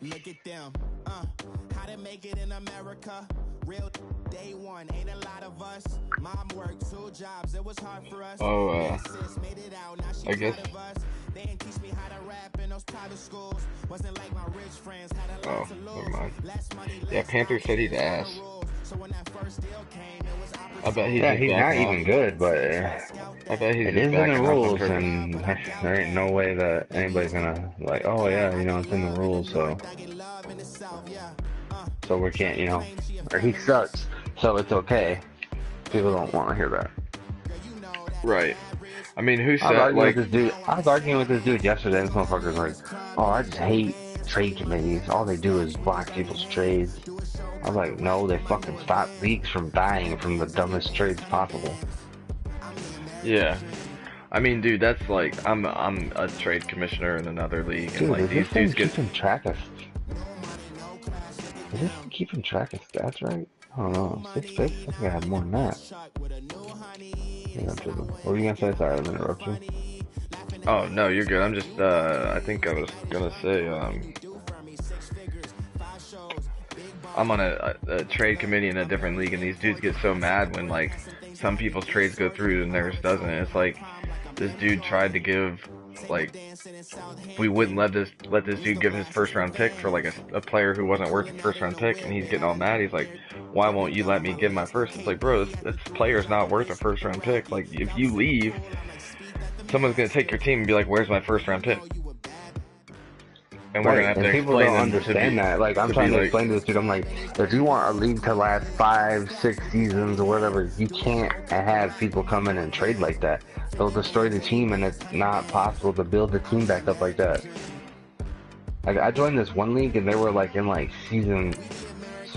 Look at them, how to make it in America. Real day one, ain't a lot of us. Mom worked 2 jobs, it was hard for us. Oh, Me and sis made it out, now she I guess. proud of us. They didn't teach me how to rap in those private schools. Wasn't like my rich friends, had a lot Oh, to never lose. mind. Less money, Yeah, less Panther time, said he's kids, more ass. rules. So when that first deal came, it was I bet he's Yeah, just he's opportunity. not backing off. even good, but I bet he's it just is in the backing off on rules, purpose. and there ain't no way that anybody's gonna like, oh yeah, you know, it's in the rules, so we can't, you know, or he sucks, so it's okay. People don't want to hear that. Right. I mean, who I was said, arguing with like, this dude. I was arguing with this dude yesterday. This motherfucker's like, "Oh, I just hate trade committees. All they do is block people's trades." I was like, "No, they fucking stop leagues from dying from the dumbest trades possible." yeah. I mean, dude, that's like, I'm a trade commissioner in another league, and Dude, like, is this these dudes thing get, keeping track of? Is this thing keeping track of stats right? I don't know. 6-6? I think I had more than that. Yeah, I'm tripping. What were you gonna say? Sorry, I didn't interrupt you. oh, no, you're good. I'm just, I think I was gonna say, I'm on a trade committee in a different league, and these dudes get so mad when, like, some people's trades go through and theirs doesn't. It's like, this dude tried to give, like, we wouldn't let this dude give his first round pick for like a player who wasn't worth a first round pick, and he's getting all mad. He's like, why won't you let me give my first? It's like, bro, this player's not worth a first round pick. Like, if you leave, someone's gonna take your team and be like, where's my first round pick? And we're gonna Right, have and to people explain don't them understand that. Like, I'm to be trying to like, explain to this dude, I'm like, if you want a league to last 5, 6 seasons or whatever, you can't have people come in and trade like that. They'll destroy the team, and it's not possible to build the team back up like that. Like, I joined this one league, and they were like in like season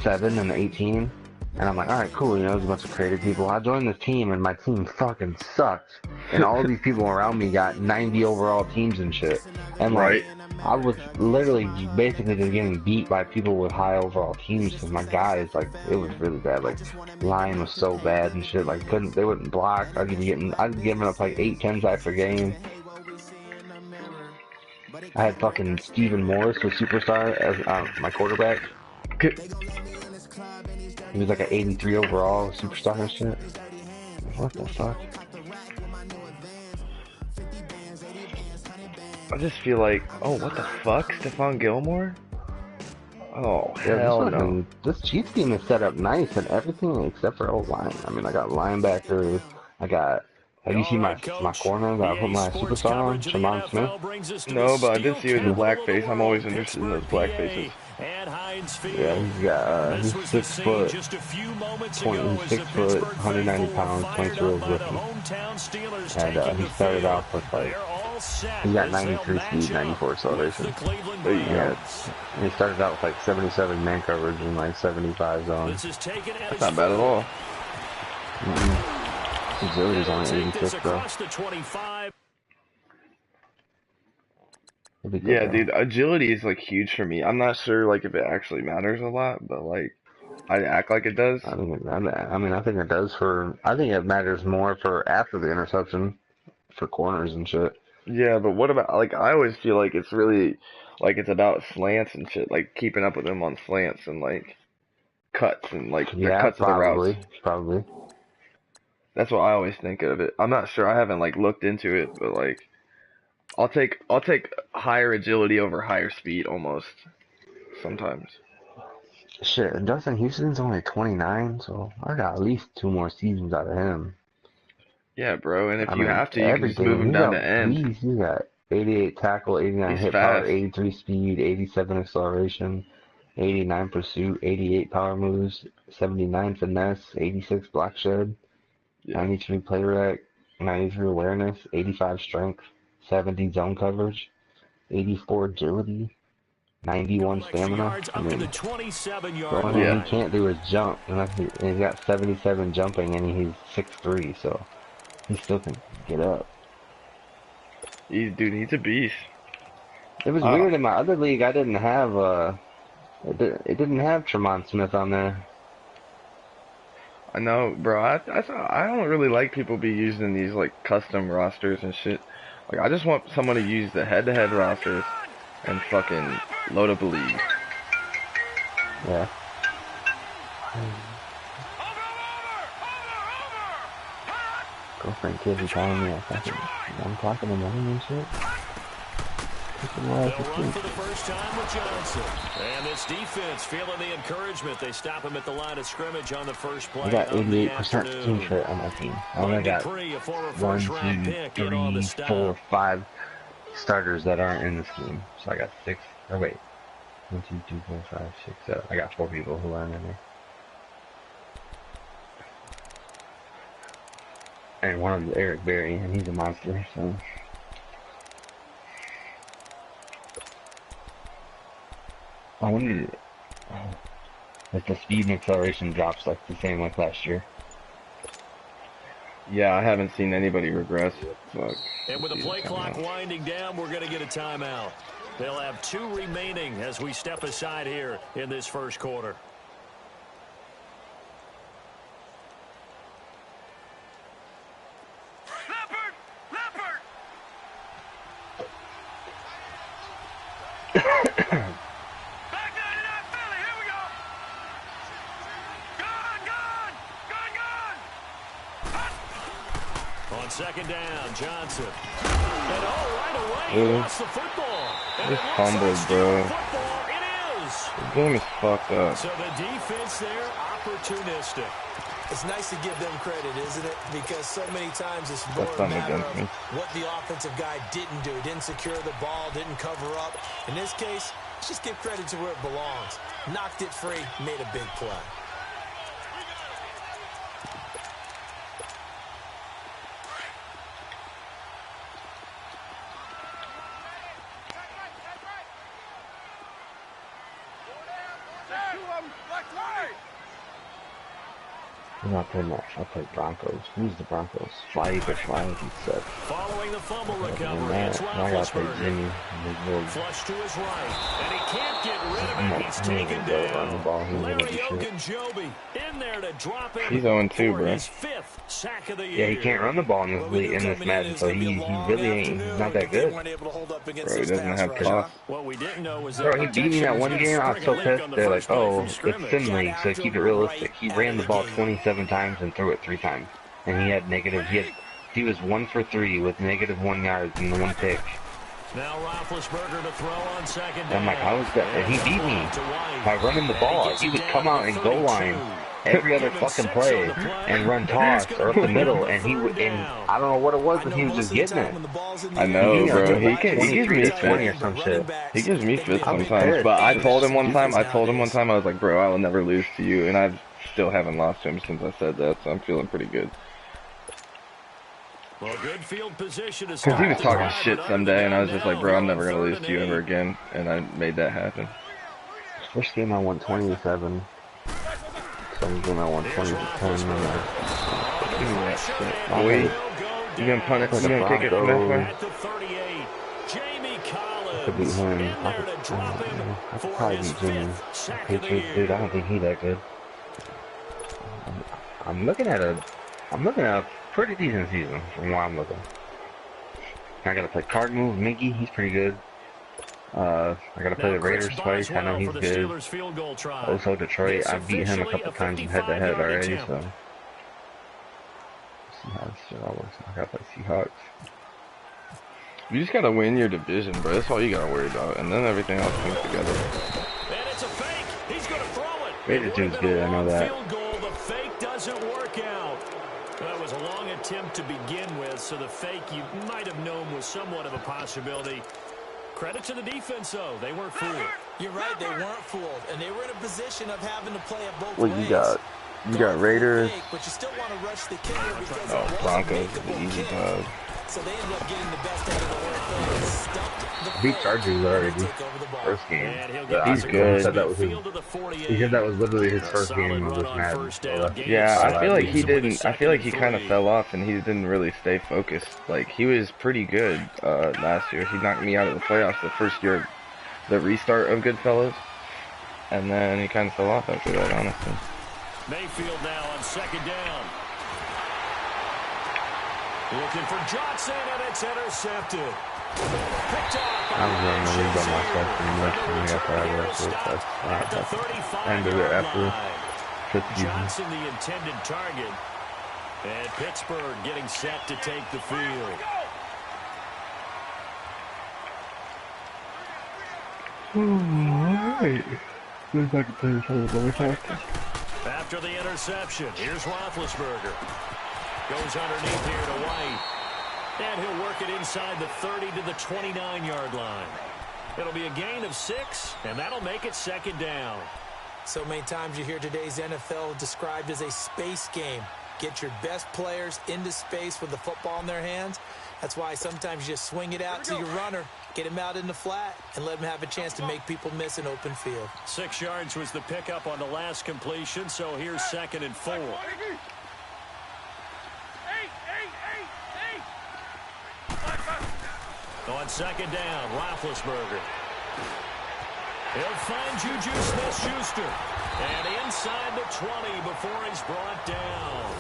7 and 18, and I'm like, all right, cool, you know, there's a bunch of creative people. I joined this team, and my team fucking sucked, and all these people around me got 90 overall teams and shit, and like, right? I was literally basically just getting beat by people with high overall teams because my guys, like, it was really bad. Like, line was so bad and shit. Like, they wouldn't block. I'd be giving up like 8-10 sacks per game. I had fucking Steven Morris, the superstar, as my quarterback. He was like an 83 overall superstar and shit. What the fuck? I just feel like, oh, what the fuck, Stephon Gilmore? Oh, Yeah, hell no. this Chiefs team is set up nice and everything except for O-line. I mean, I got linebackers. I got. Have you seen my corner that I put my superstar on, Tremont Smith? No, but I did see the black face. I'm always interested in those black faces. Yeah, he's 6 foot, 190 pounds, 22 years rookie. And he started off with like, he got 93 speed, 94 acceleration. There you go. And he started out with like 77 man coverage and like 75 zone. That's not bad at all. His agility's only 86, bro. Yeah, dude, agility is like huge for me. I'm not sure like if it actually matters a lot, but like I act like it does. I mean, I think it does I think it matters more for after the interception for corners and shit. Yeah, but what about like I always feel like it's really like it's about slants and shit, like keeping up with them on slants and like cuts and like the Yeah, cuts of the routes. probably. That's what I always think of it. I'm not sure. I haven't like looked into it, but like I'll take higher agility over higher speed almost sometimes. Shit, Justin Houston's only 29, so I got at least 2 more seasons out of him. Yeah, bro. And if I you mean, have to, you can just move everything. him down to end. He's got 88 tackle, 89 He's hit power, fast. 83 speed, 87 acceleration, 89 pursuit, 88 power moves, 79 finesse, 86 block shed, Yeah. 93 play rec, 93 awareness, 85 strength, 70 zone coverage, 84 agility, 91 stamina. I mean, the only thing he can't do is jump, and he's got 77 jumping, and he's 6'3", so he still can get up. Dude, he's a beast. It was weird in my other league. I didn't have it didn't have Tremont Smith on there. I know, bro. I don't really like people be using these like custom rosters and shit. Like I just want someone to use the head-to-head rosters and fucking Load up a lead. Yeah. Girlfriend kids are calling me at fucking 1 o'clock in the morning and shit. They'll run for the first time with Johnson. And this defense feeling the encouragement. They stop him at the line of scrimmage on the first play. I got 88% team fit on my team. I only got 1, 2, 3, 4, 5 starters that aren't in the scheme. So I got 6. Oh wait. 1, 2, 3, 4, 5, 6, 7. I got 4 people who aren't in there. And one of them is Eric Berry, and he's a monster, so. I wonder if the speed and acceleration drops like the same like last year. Yeah, I haven't seen anybody regress. Fuck. And with the play clock winding down, we're going to get a timeout. They'll have 2 remaining as we step aside here in this first quarter. On second down, Johnson. And right away, he lost the football. Just fumbled, bro. It is. The game is fucked up. So the defense there, opportunistic. It's nice to give them credit, isn't it? Because so many times it's more a matter of what the offensive guy didn't do. Didn't secure the ball, didn't cover up. In this case, just give credit to where it belongs. Knocked it free, made a big play. I played much. I played Broncos. Who's the Broncos? Fly, he said. Following the fumble recovery, it's Roethlisberger. Flush to his right, and he can't get rid of it. He's taken down. Larry Ogunjobi in there to drop him. He's 0-2, bro. His 5th sack of the year. Yeah, he can't run the ball in this match, so he really ain't. He's not that good. Bro, he doesn't have toss. What we didn't know was Bro, he beat me that one game. I was so pissed. They're like, oh, it's Sim League, so keep it realistic. He ran the ball 27 times and threw it 3 times. And he had negative. He was 1 for 3 with -1 yards and 1 pick. Now Roethlisberger to throw on second down. I'm like, how is that? And he beat me by running the ball. He would come out and goal line every other fucking play and run toss or up the middle, and he would. And I don't know what it was, but he was just getting it. I know, bro. He gives me 20 or some shit. He gives me fits sometimes. But I told him one time. I was like, bro, I will never lose to you, and I still haven't lost to him since I said that. So I'm feeling pretty good. Well, good field position is because he was talking shit someday, and I was just like, bro, I'm never gonna lose to you ever again, and I made that happen. First game I won 20-7. Second game I won 20-10. Give me that shit. Boy, you gonna punish? You gonna kick it from that way? I could beat him. I could probably beat Jimmy. Patriots, dude. I don't think he's that good. I'm looking at a pretty decent season from where I'm looking. I gotta play card move, Mickey, he's pretty good. I gotta play the Raiders twice, I know he's good. Also Detroit, I beat him a couple times head-to-head already, so. Let's see how this shit all works. I gotta play Seahawks. You just gotta win your division, bro. That's all you gotta worry about, and then everything else comes together. And it's a fake. He's gonna throw it. Raiders dude's good, I know that. The fake doesn't work out. That was a long attempt to begin with, so the fake you might have known was somewhat of a possibility. Credit to the defense, though. They weren't fooled. You're right, they weren't fooled, and they were in a position of having to play it both ways. What you got? You got Raiders. But you still want to rush the kicker because oh, Broncos, the easy dog. So they ended up getting the best out of the work and stumped the beat Chargers already. First game. He's good. He said that was literally his first game of this match. Yeah, I feel like he didn't. I feel like he kind of fell off and he didn't really stay focused. Like he was pretty good last year. He knocked me out of the playoffs the first year, the restart of Goodfellas, and then he kind of fell off after that, honestly. Mayfield now on second down. Looking for Johnson, and it's intercepted. I was running the league by myself pretty much, and we got that ended it after 5th season. Johnson, the intended target. And Pittsburgh getting set to take the field. Alright. Looks like I can play this over really fast. After the interception, here's Roethlisberger. Goes underneath here to White. And he'll work it inside the 30 to the 29-yard line. It'll be a gain of 6, and that'll make it 2nd down. So many times you hear today's NFL described as a space game. Get your best players into space with the football in their hands. That's why sometimes you just swing it out to your runner, get him out in the flat, and let him have a chance to make people miss an open field. 6 yards was the pickup on the last completion, so here's 2nd and 4. On 2nd down, Roethlisberger. He'll find Juju Smith-Schuster. And inside the 20 before he's brought down.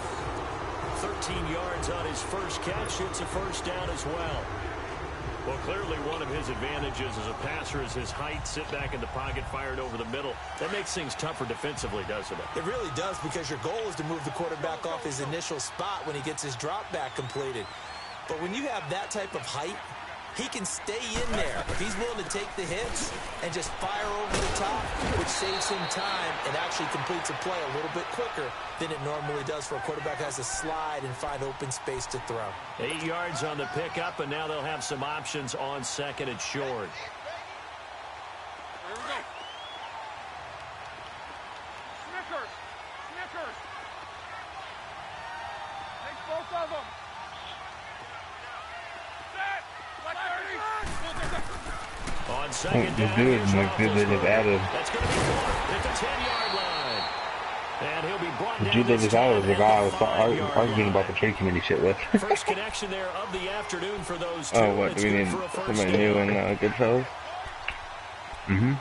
13 yards on his first catch. It's a 1st down as well. Well, clearly one of his advantages as a passer is his height. Sit back in the pocket, fired over the middle. That makes things tougher defensively, doesn't it? It really does, because your goal is to move the quarterback off his initial spot when he gets his drop back completed. But when you have that type of height, he can stay in there if he's willing to take the hits and just fire over the top, which saves him time and actually completes a play a little bit quicker than it normally does for a quarterback who has to slide and find open space to throw. 8 yards on the pickup, and now they'll have some options on 2nd and short. There we go. Snickers. Snickers. Take both of them. On 2nd down, they just added. That's going to be caught at the 10-yard line. And he'll be brought down. The dude they just added was the guy I was arguing about the trade committee shit with. First connection there of the afternoon for those two. Oh, what? Do we need somebody new in Goodfellas? Mm-hmm.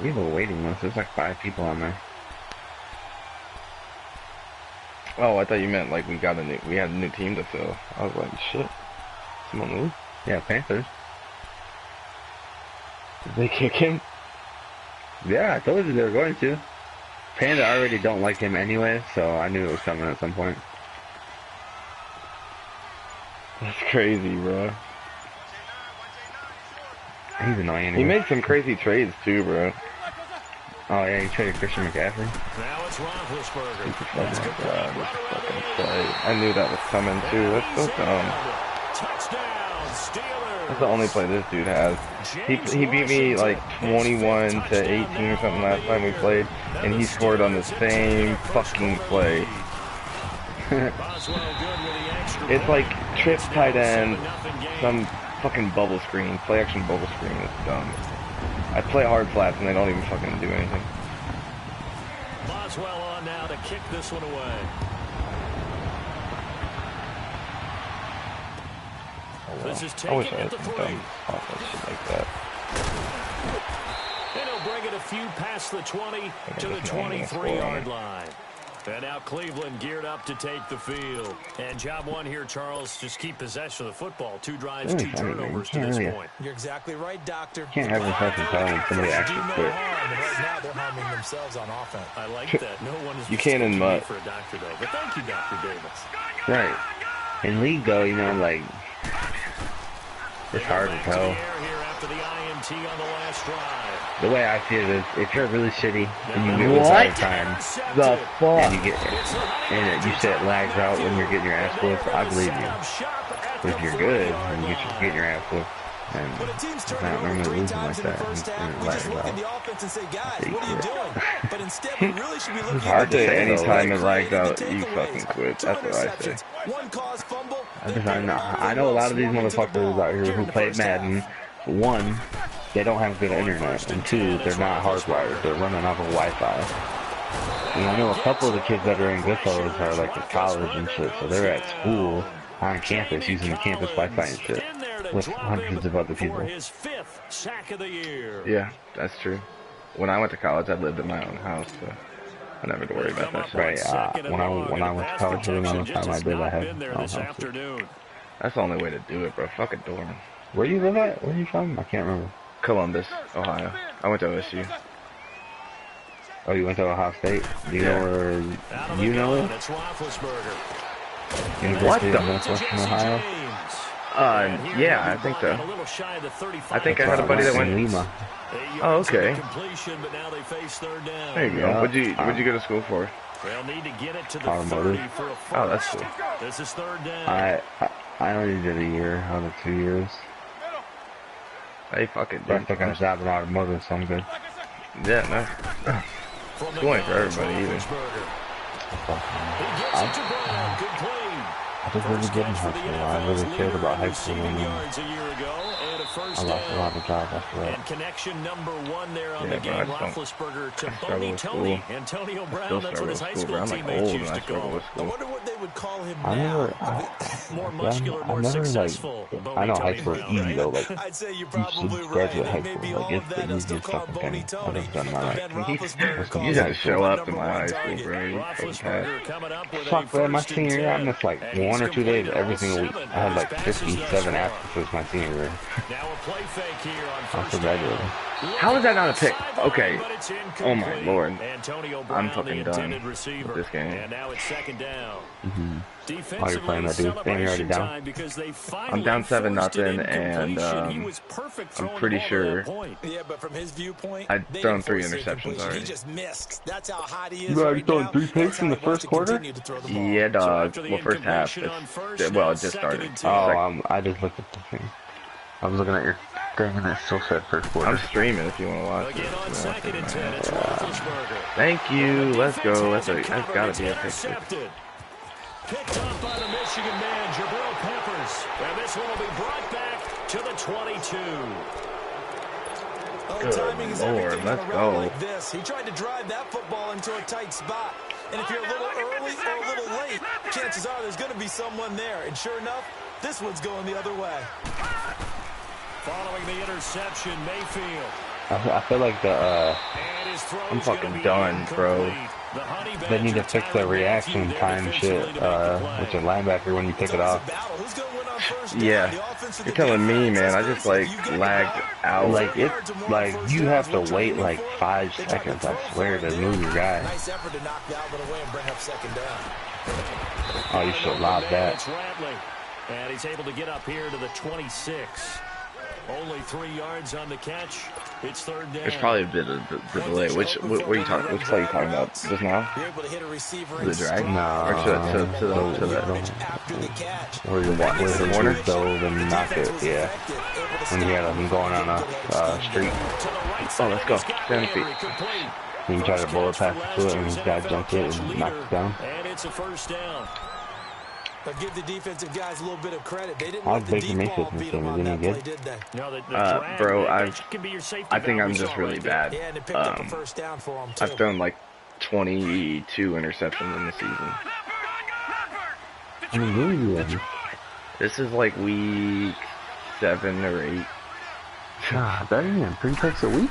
We have a waiting list. There's like 5 people on there. Oh, I thought you meant like we had a new team to fill. I was like, shit. Someone move? Yeah, Panthers. Did they kick him? Yeah, I told you they were going to. Panda already don't like him anyway, so I knew it was coming at some point. That's crazy, bro. He's annoying. He made some crazy trades too, bro. Oh yeah, he traded Christian McCaffrey. Now it's Roethlisberger. I knew that was coming too. That's so dumb. Touchdown, Steelers. That's the only play this dude has. He beat me like 21 to 18 or something last time we played, and he scored on the same fucking play. It's like trip tight end, some fucking bubble screen, play action bubble screen. It's dumb. I play hard flats and they don't even fucking do anything. Boswell on now to kick this one away. This is I wish I taken had at the some 3. dumb offense shit like that. And he'll bring it a few past the 20 to the 23-yard line. And now Cleveland geared up to take the field. And job one here, Charles, just keep possession of the football. 2 drives, 2 turnovers to this point. You're exactly right, Doctor. Can't have impressive talent when somebody actually quit. Right now, they're harming themselves on offense. I like that. No one is You can't in mud. for a doctor, though. But thank you, Dr. Davis. Right. In league, though, you know, like, it's hard to tell. The way I see it is, if you're really shitty and you do this all the time, The fuck? and you say it lags out when you're getting your ass whooped, I believe you. But if you're good and you're just getting your ass whooped, and it's not normally losing like that, and it lags out. It's hard to say anytime it lags out, you fucking quit. That's what I say. I know a lot of these motherfuckers out here who play Madden. 1, they don't have good internet, and 2, they're not hardwired. They're running off of Wi-Fi. And I know a couple of the kids that are in Goodfellas are like at college and shit, so they're at school on campus using the campus Wi-Fi and shit with hundreds of other people. Yeah, that's true. When I went to college, I lived in my own house, so I never had to worry about that shit. Right, when I went to college, the only time I did, I had my own house. That's the only way to do it, bro. Fuck a dorm. Where you live at? Where are you from? I can't remember. Columbus, Ohio. I went to OSU. Oh, you went to Ohio State? Do you know where you know it? University of Northwestern Ohio? Yeah, I think so. I think I had a buddy that went. Lima. Oh, okay. There you go. Yeah. What'd you go to school for? They'll need to get it to the Automotive. 30 for a first. Oh, that's cool. This is third down. I only did a year out of 2 years. Hey, fuck it, But I dude. took a job in automotive, so I'm good. Yeah, no. School ain't for everybody either. I did really good in high school. I really cared about high school, and I lost a lot of jobs after that. And connection number 1 there on Yeah, the bro, I game. just Roethlisberger to struggle Boney with Tony. school. Antonio Brown, Still that's what his high school I'm like teammates old used and I to struggle call with him. I school. wonder what they would call him I now. never, More muscular, I more never successful. I know high Boney school is Tony easy Brown, though. right? Like, I'd say you're you probably should right. graduate high And maybe school. all Like, of it's that the is still easiest called fucking Boney thing I've Tony. ever done in my life. Ben Roethlisberger calls You him gotta show up to number my one high school, target. bro. You fucking cat. Roethlisberger coming up with a Fuck, man, my first and senior year, I 10. missed like And 1 or he's 2 days completed every all single week. 7 I had of like his passes 57 thus far. absences my senior year. Now a play fake here on After first graduating. down. How is that not a pick? Okay. But it's Oh my incomplete. lord. Antonio I'm Brown, fucking the done intended receiver. with this game. And now it's second down. Oh, you're Defensively, playing that dude. Damn, you're already celebration down. time because they I'm down finally 7-0, forced an and incompletion. He was perfect I'm throwing pretty the ball to that sure point. Yeah, but from his viewpoint, I'd they thrown didn't 3 force the interceptions incompletion. already. He just missed. That's how hot he is You already right throwing now. 3 That's picks how in the he wants first to quarter? continue to throw the ball. Yeah, So dog. after the Well, first half. incompletion on first, Well, now it just second started. and 10. Oh, I just looked at the thing. I was looking at your thing and it still said first quarter. I'm streaming if you want to watch Again on it. second and 10, it's Roethlisberger. Thank you. Let's go. Defense That's has it covered. gotta It's be a pick six. intercepted. Picked up by the Michigan man, Jabril Peppers. And this one will be brought back to the 22. Good Timing is Lord, everything on let's a route go. like this. He tried to drive that football into a tight spot. And if you're a little early or a little late, chances are there's going to be someone there. And sure enough, this one's going the other way. Following the interception, Mayfield. I feel like And his throw's I'm gonna fucking be done, bro. incomplete. The Honey they need to Badger fix the Tyler reaction Matthew time there shit defensively to make the play. with your linebacker when you pick it off. Yeah, you're telling me, man. I just like lagged out. Like you have to wait like 5 seconds, I swear, to move your guy. Nice effort to knock that one away and bring up second down. Oh, you should lob that. It's Rattling. And he's able to get up here to the 26. Only 3 yards on the catch. It's third down. There's probably a bit of the delay. What are you talking? Which play are you talking about? Just now? You're able to hit a receiver The drag? No, Or to the after the catch. where the corner? dove and knock it, yeah. When he had him going on a street, Oh, let's go. 7 feet. he tried to blow it past the foot and his guy jumped it and knocked it down. And it's a first down. But give the defensive guys a little bit of credit. They didn't How's let the Baker deep ball Mayfield beat them this on game? that Is he play, good? did they? No, the drag, Bro, that can be your safety I think valve I'm we just saw really right there. bad. Yeah, and it picked up a first down for them, too. I've thrown like 22 interceptions in the season. I mean, really, This is like week 7 or 8. God, that ain't 3 picks a week?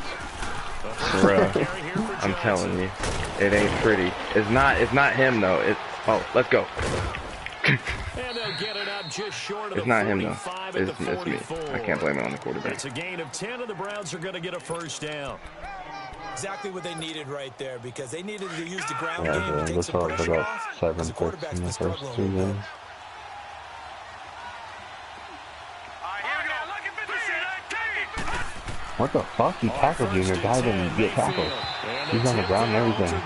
Bruh, I'm telling you, it ain't pretty. It's not him though. Oh, let's go. And they'll get it up just short of It's the not him though. 45 at It's the me. 44. I can't blame it on the quarterback. It's a gain of 10, and the Browns are going to get a first down. Exactly what they needed right there, because they needed to use the ground Yeah, game to they take looks some like they pressure got off. 7 The picks quarterback's in the been first struggling 2 a little bit. games. What the fuck? He tackled you and your guy didn't get tackled. He's on the ground and everything.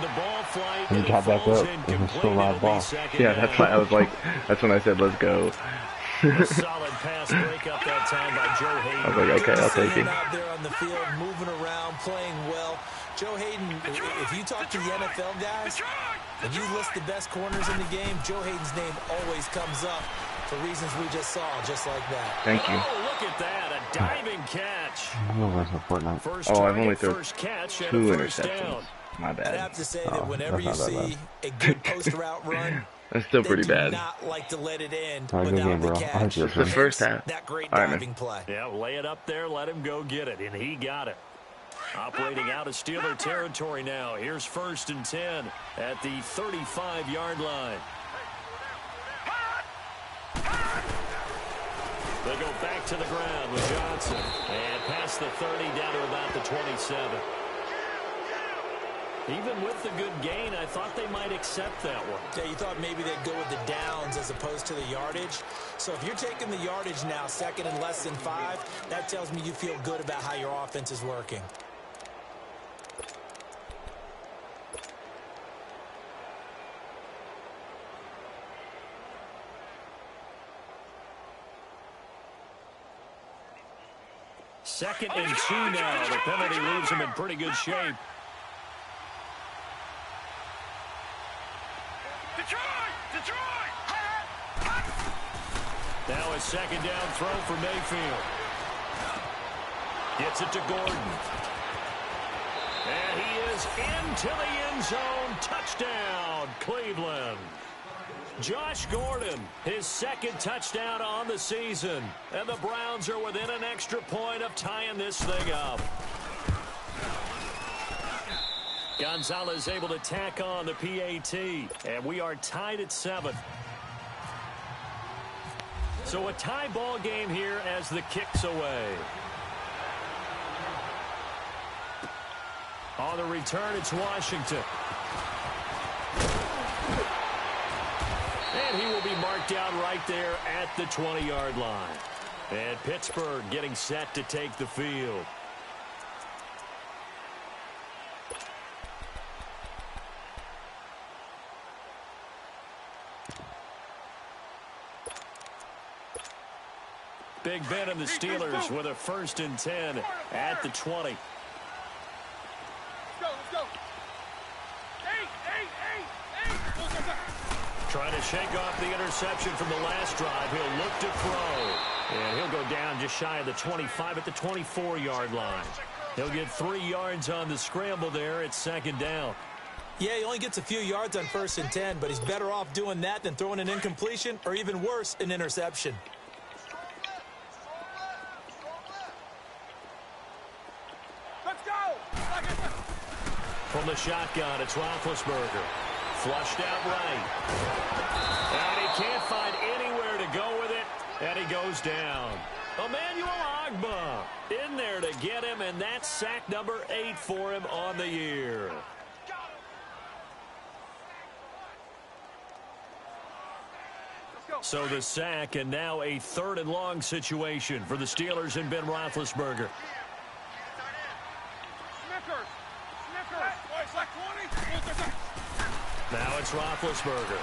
And he got back up and it's still a live ball. Yeah, that's why I was like, that's when I said let's go. A solid pass break up that time by Joe Hayden. I was like, okay, I'll take it. Out there on the field, moving around, playing well. Joe Hayden, if you talk to the NFL guys, and you list the best corners in the game, Joe Hayden's name always comes up for reasons we just saw, just like that. Thank you. Oh, look at that, a diving catch. Where's the Fortnite? First Oh, I've target, only thrown first catch, and 2 a first interceptions. down. My I bad. have to say Oh, that whenever you that's not that see a good post route run, That's still they pretty do bad. not like to let it end All right, good without game, the bro. I catch. like this The one. first half. That great All right, man. diving play. Yeah, lay it up there, let him go get it, and he got it. Operating out of Steeler territory now. Here's 1st and 10 at the 35-yard line. They go back to the ground with Johnson. And past the 30 down to about the 27. Even with the good gain, I thought they might accept that one. Yeah, you thought maybe they'd go with the downs as opposed to the yardage. So if you're taking the yardage now, second and less than 5, that tells me you feel good about how your offense is working. Second and 2 now. The penalty leaves them in pretty good shape. Now a second down throw for Mayfield. Gets it to Gordon. And he is into the end zone. Touchdown, Cleveland. Josh Gordon, his second touchdown on the season. And the Browns are within an extra point of tying this thing up. Gonzalez able to tack on the PAT. And we are tied at 7. So a tie ball game here as the kick's away. On the return, it's Washington. And he will be marked down right there at the 20-yard line. And Pittsburgh getting set to take the field. Big Ben and the Steelers with a 1st and 10 at the 20. Let's go. 8. Trying to shake off the interception from the last drive. He'll look to throw. And he'll go down just shy of the 25 at the 24-yard line. He'll get 3 yards on the scramble there at 2nd down. Yeah, he only gets a few yards on 1st and 10, but he's better off doing that than throwing an incompletion or even worse, an interception. From the shotgun, it's Roethlisberger. Flushed out right. And he can't find anywhere to go with it, and he goes down. Emmanuel Ogbah in there to get him, and that's sack number 8 for him on the year. So the sack, and now a 3rd and long situation for the Steelers and Ben Roethlisberger. Now it's Roethlisberger.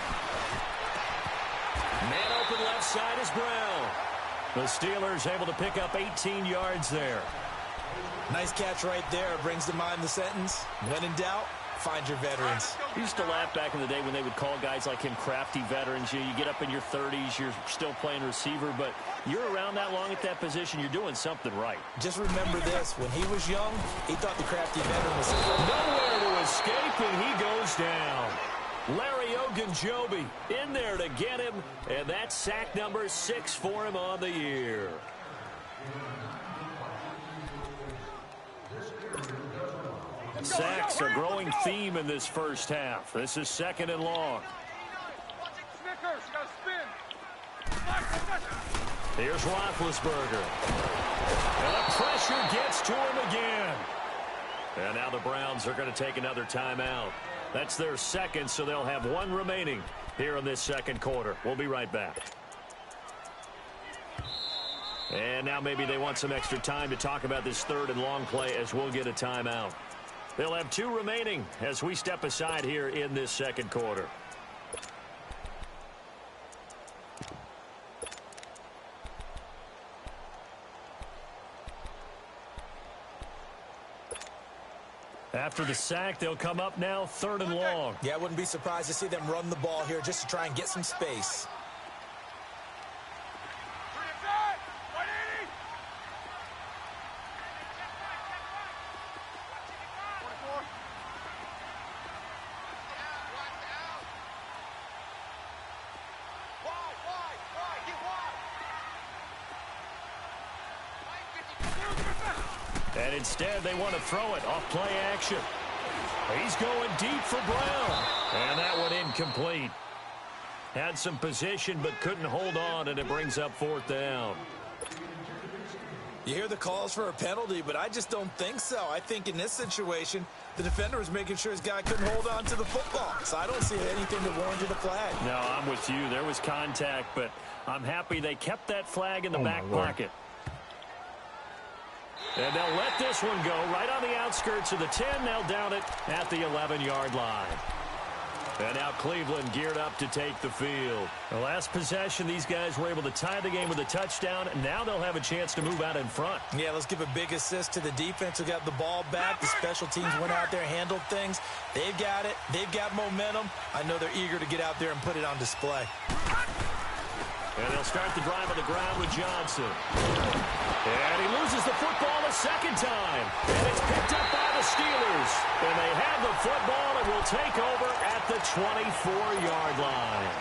Man open left side is Brown. The Steelers able to pick up 18 yards there. Nice catch right there. Brings to mind the sentence, when in doubt, find your veterans. I used to laugh back in the day when they would call guys like him crafty veterans. You get up in your 30s, you're still playing receiver, but you're around that long at that position, you're doing something right. Just remember this. When he was young, he thought the crafty veteran was nowhere to escape, and he goes down. Larry Ogunjobi in there to get him, and that's sack number 6 for him on the year. Sacks, a growing theme in this first half. This is 2nd and long. Snickers, you gotta spin. Here's Roethlisberger. And the pressure gets to him again. And now the Browns are going to take another timeout. That's their 2nd, so they'll have 1 remaining here in this 2nd quarter. We'll be right back. And now maybe they want some extra time to talk about this 3rd and long play as we'll get a timeout. They'll have 2 remaining as we step aside here in this 2nd quarter. After the sack, they'll come up now 3rd and long. Yeah, I wouldn't be surprised to see them run the ball here just to try and get some space. And instead, they want to throw it off play action. He's going deep for Brown. And that one incomplete. Had some position but couldn't hold on, and it brings up 4th down. You hear the calls for a penalty, but I just don't think so. I think in this situation, the defender was making sure his guy couldn't hold on to the football. So I don't see anything that warranted a flag. No, I'm with you. There was contact, but I'm happy they kept that flag in the back pocket. And they'll let this one go right on the outskirts of the 10. They'll down it at the 11-yard line. And now Cleveland geared up to take the field. The last possession, these guys were able to tie the game with a touchdown, and now they'll have a chance to move out in front. Yeah, let's give a big assist to the defense who got the ball back. The special teams went out there, handled things. They've got it. They've got momentum. I know they're eager to get out there and put it on display. And they'll start the drive on the ground with Johnson. And he loses the football a second time. And it's picked up by the Steelers. And they have the football and will take over at the 24-yard line.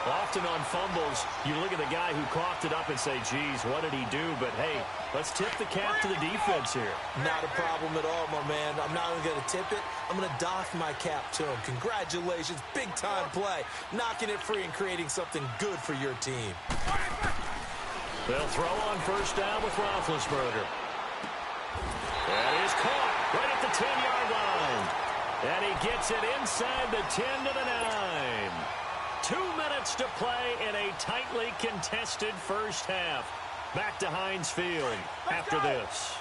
Often on fumbles, you look at the guy who coughed it up and say, geez, what did he do? But, hey, let's tip the cap to the defense here. Not a problem at all, my man. I'm not even going to tip it. I'm going to doff my cap to him. Congratulations. Big-time play. Knocking it free and creating something good for your team. They'll throw on first down with Roethlisberger. And he's caught right at the 10-yard line. And he gets it inside the 10 to the 9. 2 minutes to play in a tightly contested first half. Back to Heinz Field after this.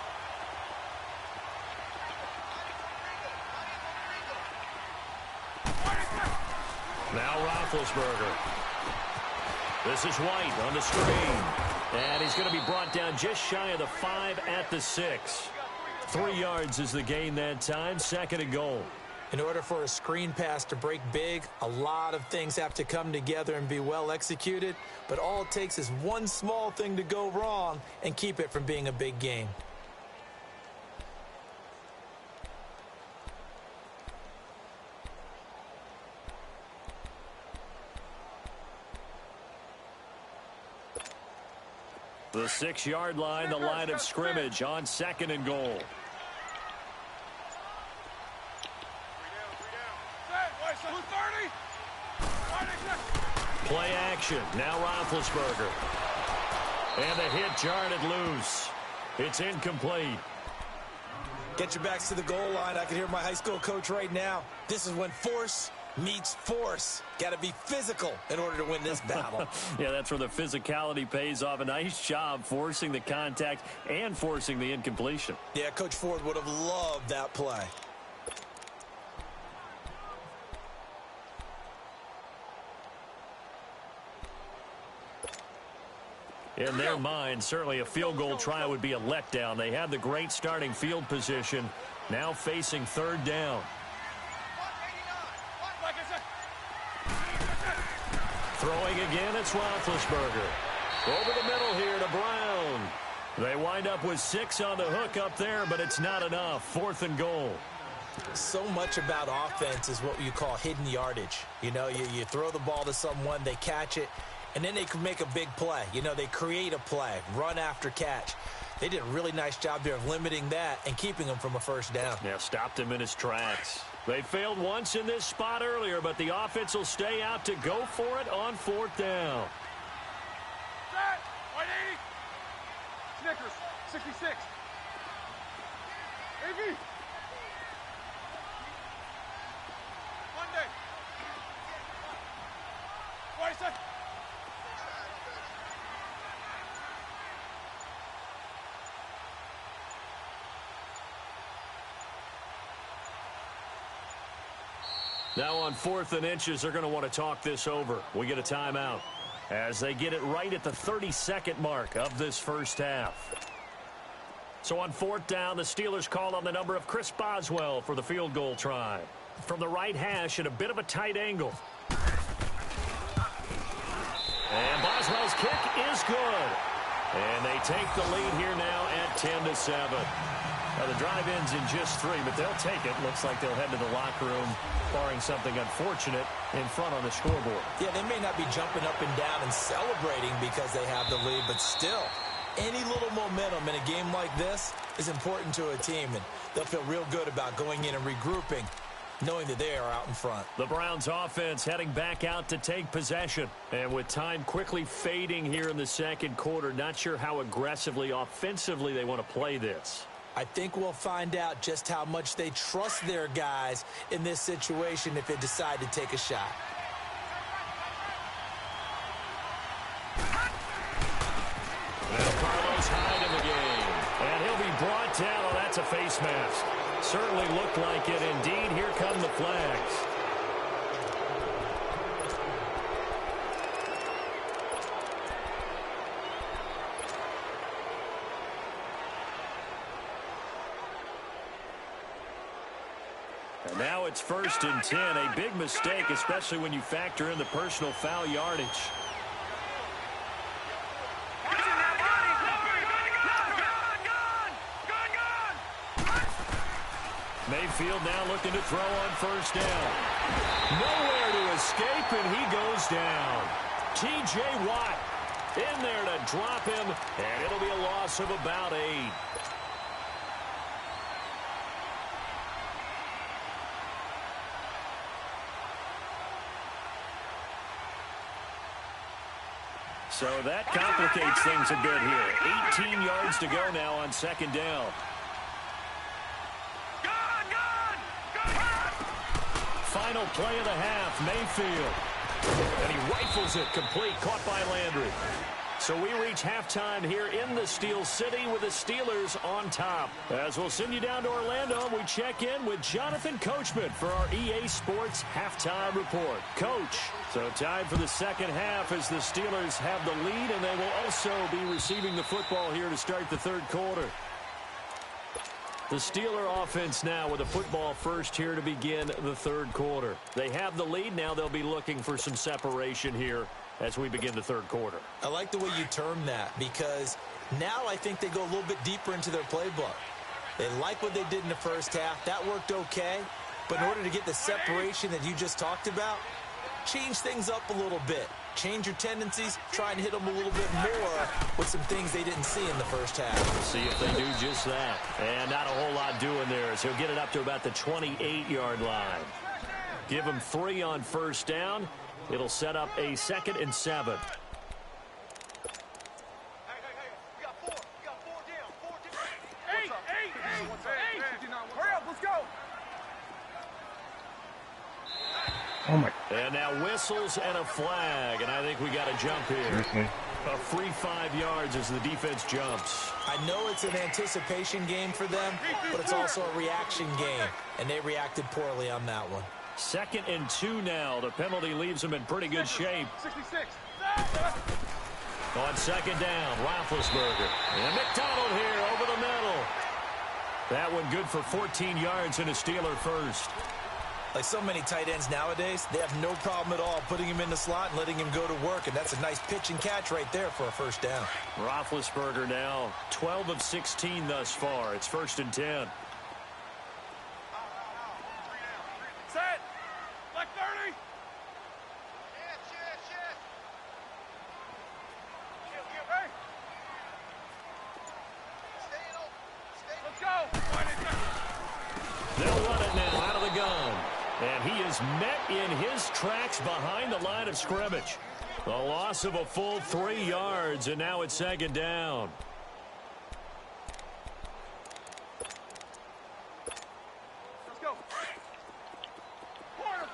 Now Roethlisberger. This is White on the screen. And he's going to be brought down just shy of the 5 at the 6. 3 yards is the gain that time. 2nd and goal. In order for a screen pass to break big, a lot of things have to come together and be well executed. But all it takes is one small thing to go wrong and keep it from being a big game. The 6-yard line, the line of scrimmage on 2nd and goal. Play action. Now Roethlisberger. And the hit jarred loose. It's incomplete. Get your backs to the goal line. I can hear my high school coach right now. This is when force meets force. Got to be physical in order to win this battle. Yeah, that's where the physicality pays off. A nice job forcing the contact and forcing the incompletion. Yeah, Coach Ford would have loved that play. In their mind, certainly a field goal try would be a letdown. They had the great starting field position, now facing 3rd down. Throwing again, it's Roethlisberger. Over the middle here to Brown. They wind up with 6 on the hook up there, but it's not enough. 4th and goal. So much about offense is what you call hidden yardage. You know, you throw the ball to someone, they catch it, and then they can make a big play. You know, they create a play, run after catch. They did a really nice job there of limiting that and keeping him from a first down. Yeah, stopped him in his tracks. They failed once in this spot earlier, but the offense will stay out to go for it on 4th down. Set! 180! Snickers, 66. AV! Monday! 27. Now on 4th and inches, they're going to want to talk this over. We get a timeout as they get it right at the 32nd mark of this first half. So on 4th down, the Steelers call on the number of Chris Boswell for the field goal try. From the right hash at a bit of a tight angle. And Boswell's kick is good. And they take the lead here now at 10-7. Now, the drive ends in just 3, but they'll take it. Looks like they'll head to the locker room, barring something unfortunate in front on the scoreboard. Yeah, they may not be jumping up and down and celebrating because they have the lead, but still, any little momentum in a game like this is important to a team, and they'll feel real good about going in and regrouping knowing that they are out in front. The Browns offense heading back out to take possession. And with time quickly fading here in the second quarter, not sure how aggressively, offensively they want to play this. I think we'll find out just how much they trust their guys in this situation if they decide to take a shot. Now Carlos Hyde in the game. And he'll be brought down. Oh, that's a face mask. Certainly looked like it. Indeed, here come the flags. And now it's 1st and 10. A big mistake, especially when you factor in the personal foul yardage. Mayfield now looking to throw on 1st down. Nowhere to escape, and he goes down. T.J. Watt in there to drop him, and it'll be a loss of about 8. So that complicates things a bit here. 18 yards to go now on 2nd down. Final play of the half, Mayfield. And he rifles it complete, caught by Landry. So we reach halftime here in the Steel City with the Steelers on top. As we'll send you down to Orlando, we check in with Jonathan Coachman for our EA Sports Halftime Report. Coach, so time for the second half as the Steelers have the lead, and they will also be receiving the football here to start the third quarter. The Steeler offense now with a football first here to begin the third quarter. They have the lead. Now they'll be looking for some separation here as we begin the third quarter. I like the way you term that because now I think they go a little bit deeper into their playbook. They like what they did in the first half. That worked okay. But in order to get the separation that you just talked about, change things up a little bit. Change your tendencies, try and hit them a little bit more with some things they didn't see in the first half. See if they do just that. And not a whole lot doing there as he'll get it up to about the 28-yard line. Give him 3 on 1st down. It'll set up a 2nd and 7. Hey, we got 4. We got 4 down. 4 down. 8. Hurry up, let's go. Oh my. And now whistles and a flag, and I think we got a jump here. Seriously? A free 5 yards as the defense jumps. I know it's an anticipation game for them, but it's also a reaction game, and they reacted poorly on that one. 2nd and 2 now. The penalty leaves them in pretty good shape. 66. On 2nd down, Roethlisberger. And McDonald here over the middle. That one good for 14 yards and a Steeler first. Like so many tight ends nowadays, they have no problem at all putting him in the slot and letting him go to work, and that's a nice pitch and catch right there for a 1st down. Roethlisberger now 12 of 16 thus far. It's 1st and 10. Set. Like 30. Hey. Let's go. They'll run it now out of the gun. And he is met in his tracks behind the line of scrimmage. A loss of a full 3 yards, and now it's 2nd down. Let's go. Corner.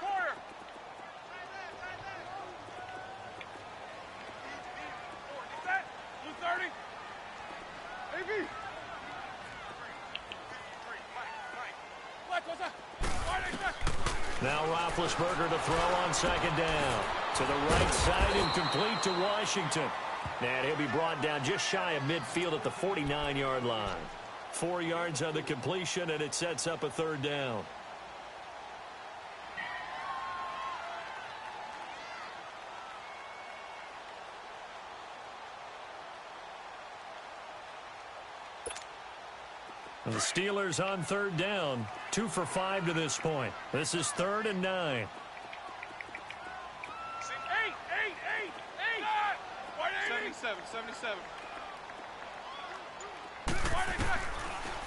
Set. Blue 30. AB. Black, what's up? Now Roethlisberger to throw on 2nd down. To the right side, incomplete to Washington. And he'll be brought down just shy of midfield at the 49-yard line. 4 yards on the completion, and it sets up a 3rd down. The Steelers on 3rd down. 2 for 5 to this point. This is 3rd and 9. 77.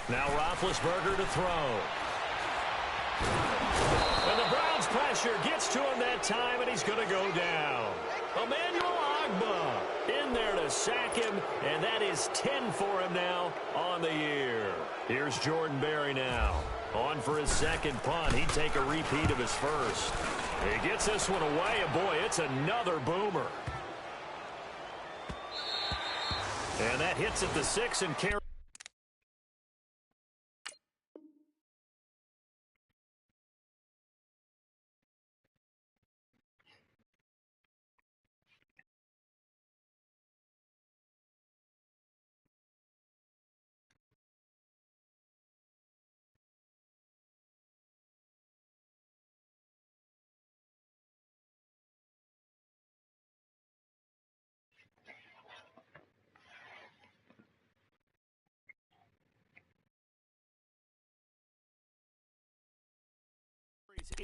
Now Roethlisberger to throw. And the Browns pressure gets to him that time, and he's going to go down. Emmanuel Ogbah in there to sack him, and that is 10 for him now on the year. Here's Jordan Berry now. On for his second punt. He'd take a repeat of his first. He gets this one away, and boy, it's another boomer. And that hits at the 6 and carries.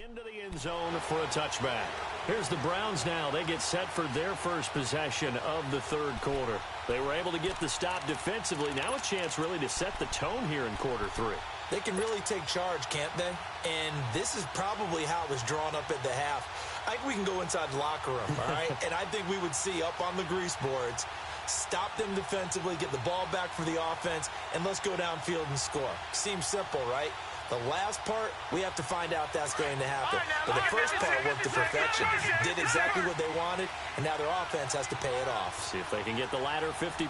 Into the end zone for a touchback. Here's the Browns now. They get set for their first possession of the third quarter. They were able to get the stop defensively. Now a chance really to set the tone here in quarter three. They can really take charge, can't they? And this is probably how it was drawn up at the half. I think we can go inside the locker room, all right? And I think we would see up on the grease boards, stop them defensively, get the ball back for the offense, and let's go downfield and score. Seems simple, right? The last part, we have to find out that's going to happen. But the first part worked to perfection. Did exactly what they wanted, and now their offense has to pay it off. See if they can get the latter 50%.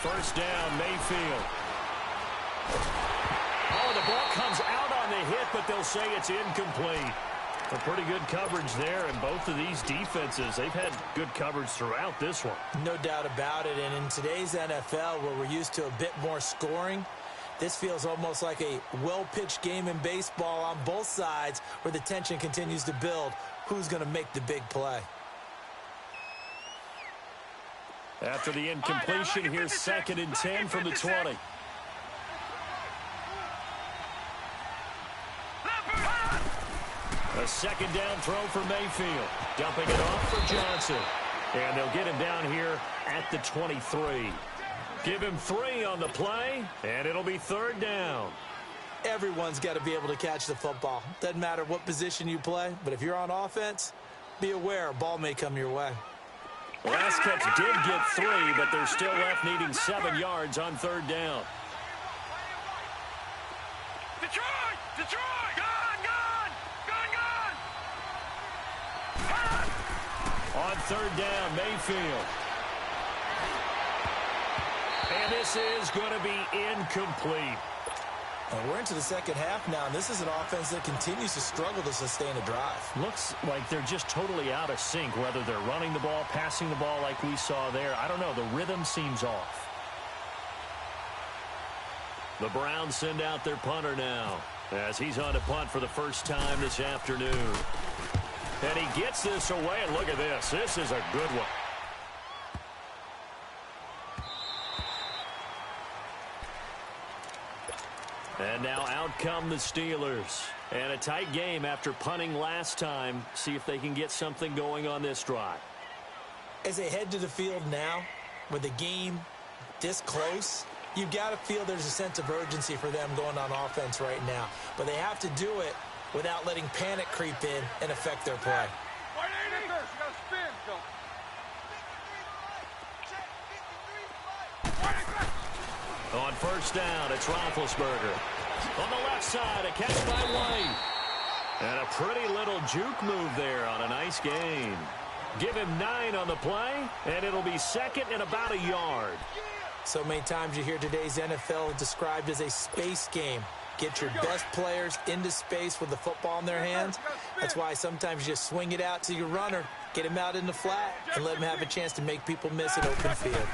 First down, Mayfield. Oh, the ball comes out on the hit, but they'll say it's incomplete. A pretty good coverage there, and both of these defenses, they've had good coverage throughout this one. No doubt about it, and in today's NFL, where we're used to a bit more scoring, this feels almost like a well-pitched game in baseball on both sides where the tension continues to build. Who's going to make the big play? After the incompletion, here's 2nd and 10 from the 20. A second down throw for Mayfield. Dumping it off for Johnson. And they'll get him down here at the 23. Give him 3 on the play, and it'll be 3rd down. Everyone's got to be able to catch the football. Doesn't matter what position you play, but if you're on offense, be aware a ball may come your way. Last catch did get 3, but they're still left needing 7 yards on 3rd down. Detroit! Detroit! Gone! On 3rd down, Mayfield. And this is going to be incomplete. And we're into the second half now, and this is an offense that continues to struggle to sustain a drive. Looks like they're just totally out of sync, whether they're running the ball, passing the ball like we saw there. I don't know. The rhythm seems off. The Browns send out their punter now, as he's on to punt for the first time this afternoon. And he gets this away, and look at this. This is a good one. And now out come the Steelers. And a tight game after punting last time. See if they can get something going on this drive. As they head to the field now, with the game this close, you've got to feel there's a sense of urgency for them going on offense right now. But they have to do it without letting panic creep in and affect their play. On first down, it's Roethlisberger. On the left side, a catch by White. And a pretty little juke move there on a nice gain. Give him 9 on the play, and it'll be 2nd and about a yard. So many times you hear today's NFL described as a space game. Get your best players into space with the football in their hands. That's why sometimes you just swing it out to your runner, get him out in the flat, and let him have a chance to make people miss an open field.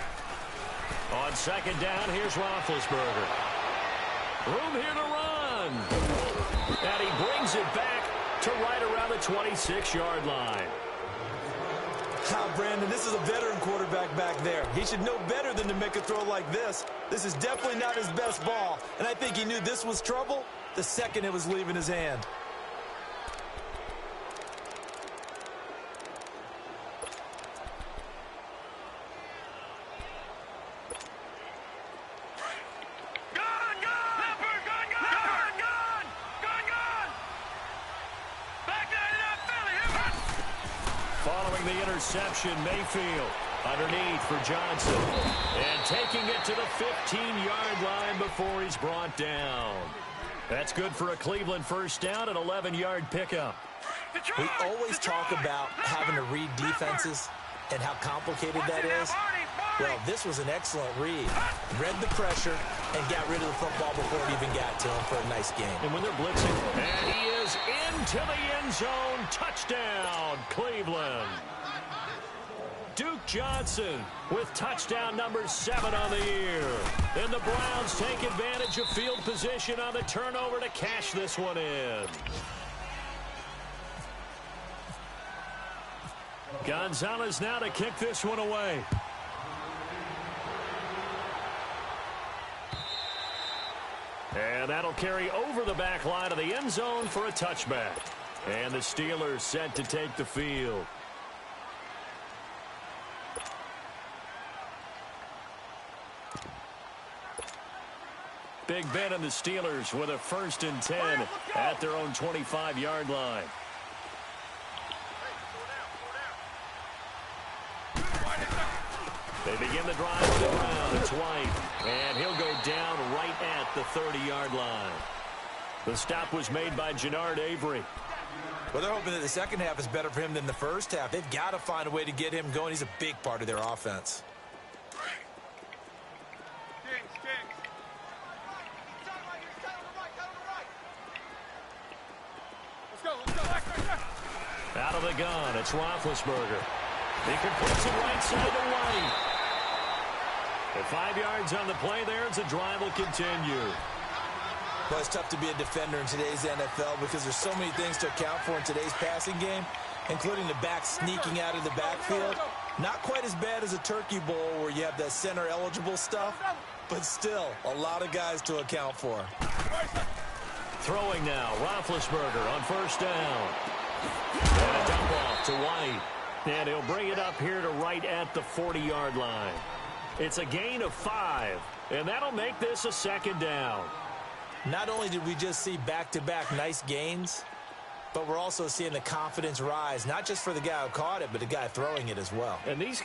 On 2nd down, here's Roethlisberger. Room here to run. And he brings it back to right around the 26-yard line. Brandon, this is a veteran quarterback back there. He should know better than to make a throw like this. This is definitely not his best ball, and I think he knew this was trouble the second it was leaving his hand. the interception. Mayfield underneath for Johnson. And taking it to the 15-yard line before he's brought down. That's good for a Cleveland first down, an 11-yard pickup. We always talk about having to read defenses and how complicated that is. Well, this was an excellent read. Read the pressure and got rid of the football before it even got to him for a nice game. And when they're blitzing, and he is into the end zone. Touchdown, Cleveland. Duke Johnson with touchdown number 7 on the year. And the Browns take advantage of field position on the turnover to cash this one in. Gonzalez now to kick this one away. And that'll carry over the back line of the end zone for a touchback. And the Steelers set to take the field. Big Ben and the Steelers with a 1st and 10 at their own 25-yard line. They begin the drive with it around. It's White. And he'll go down right at the 30-yard line. The stop was made by Jannard Avery. Well, they're hoping that the second half is better for him than the first half. They've got to find a way to get him going. He's a big part of their offense. Out of the gun, it's Roethlisberger. He completes it right side to White. At 5 yards on the play there, as the drive will continue. Well, it's tough to be a defender in today's NFL because there's so many things to account for in today's passing game, including the back sneaking out of the backfield. Not quite as bad as a turkey bowl where you have that center-eligible stuff, but still a lot of guys to account for. Throwing now, Roethlisberger on 1st down. And a dump off to White. And he'll bring it up here to right at the 40-yard line. It's a gain of 5, and that'll make this a 2nd down. Not only did we just see back-to-back nice gains, but we're also seeing the confidence rise, not just for the guy who caught it, but the guy throwing it as well. And these